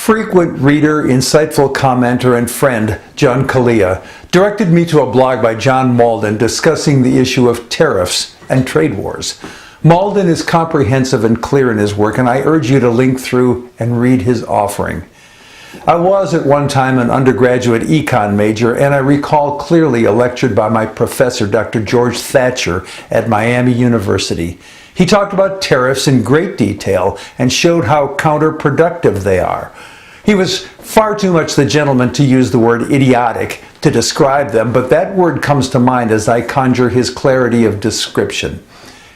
Frequent reader, insightful commenter, and friend John Kalia directed me to a blog by John Malden discussing the issue of tariffs and trade wars. Malden is comprehensive and clear in his work, and I urge you to link through and read his offering. I was at one time an undergraduate econ major, and I recall clearly a lecture by my professor, Dr. George Thatcher, at Miami University. He talked about tariffs in great detail and showed how counterproductive they are. He was far too much the gentleman to use the word idiotic to describe them, but that word comes to mind as I conjure his clarity of description.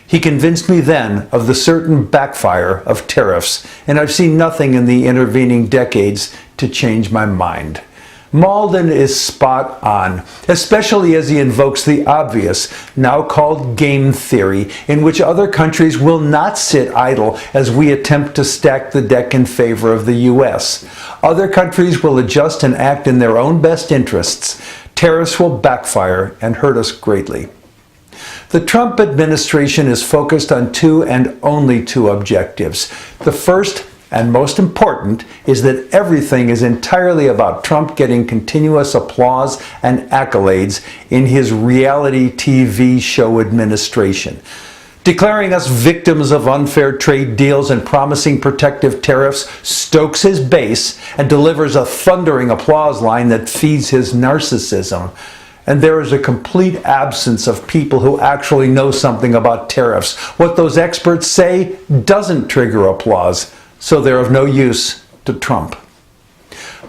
He convinced me then of the certain backfire of tariffs, and I've seen nothing in the intervening decades to change my mind. Malden is spot on, especially as he invokes the obvious, now called game theory, in which other countries will not sit idle as we attempt to stack the deck in favor of the U.S. Other countries will adjust and act in their own best interests. Tariffs will backfire and hurt us greatly. The Trump administration is focused on two and only two objectives. The first and most important is that everything is entirely about Trump getting continuous applause and accolades in his reality TV show administration. Declaring us victims of unfair trade deals and promising protective tariffs stokes his base and delivers a thundering applause line that feeds his narcissism. And there is a complete absence of people who actually know something about tariffs. What those experts say doesn't trigger applause, so they're of no use to Trump.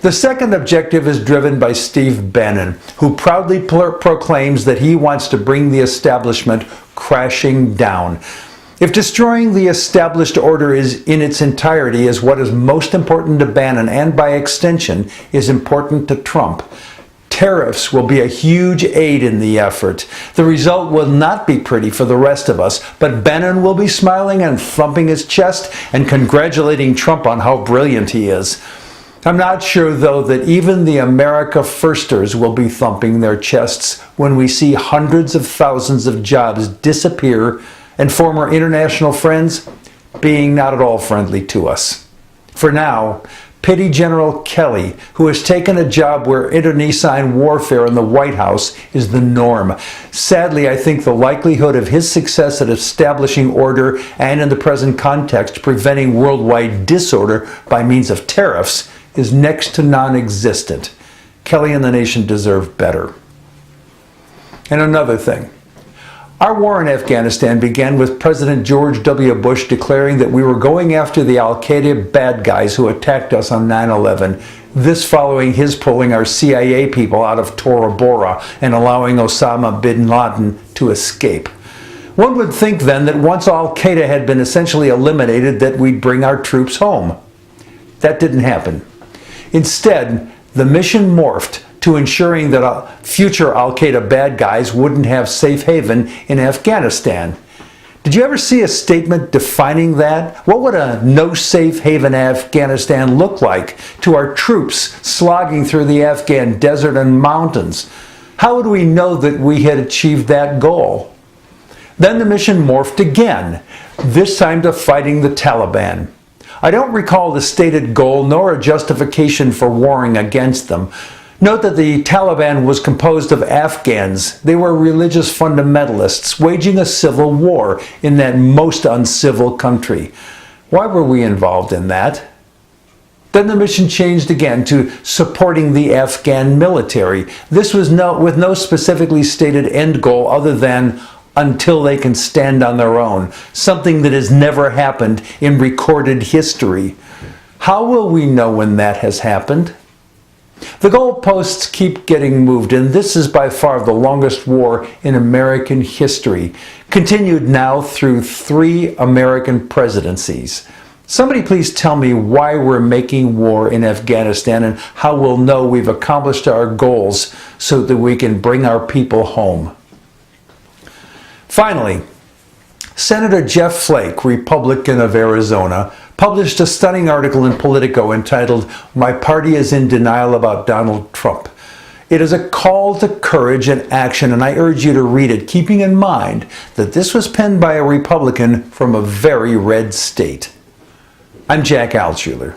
The second objective is driven by Steve Bannon, who proudly proclaims that he wants to bring the establishment crashing down. If destroying the established order is in its entirety is what is most important to Bannon, and by extension is important to Trump, tariffs will be a huge aid in the effort. The result will not be pretty for the rest of us, but Bannon will be smiling and thumping his chest and congratulating Trump on how brilliant he is. I'm not sure, though, that even the America Firsters will be thumping their chests when we see hundreds of thousands of jobs disappear and former international friends being not at all friendly to us. For now, pity General Kelly, who has taken a job where internecine warfare in the White House is the norm. Sadly, I think the likelihood of his success at establishing order and, in the present context, preventing worldwide disorder by means of tariffs is next to non-existent. Kelly and the nation deserve better. And another thing. Our war in Afghanistan began with President George W. Bush declaring that we were going after the al-Qaeda bad guys who attacked us on 9/11, this following his pulling our CIA people out of Tora Bora and allowing Osama bin Laden to escape. One would think then that once al-Qaeda had been essentially eliminated that we'd bring our troops home. That didn't happen. Instead, the mission morphed to ensuring that future al-Qaeda bad guys wouldn't have safe haven in Afghanistan. Did you ever see a statement defining that? What would a no safe haven Afghanistan look like to our troops slogging through the Afghan desert and mountains? How would we know that we had achieved that goal? Then the mission morphed again, this time to fighting the Taliban. I don't recall the stated goal nor a justification for warring against them. Note that the Taliban was composed of Afghans. They were religious fundamentalists waging a civil war in that most uncivil country. Why were we involved in that? Then the mission changed again to supporting the Afghan military. This was with no specifically stated end goal other than until they can stand on their own, something that has never happened in recorded history. How will we know when that has happened? The goalposts keep getting moved, and this is by far the longest war in American history, continued now through 3 American presidencies. Somebody please tell me why we're making war in Afghanistan and how we'll know we've accomplished our goals so that we can bring our people home. Finally, Senator Jeff Flake, Republican of Arizona, published a stunning article in Politico entitled, "My Party is in Denial About Donald Trump." It is a call to courage and action, and I urge you to read it, keeping in mind that this was penned by a Republican from a very red state. I'm Jack Altshuler.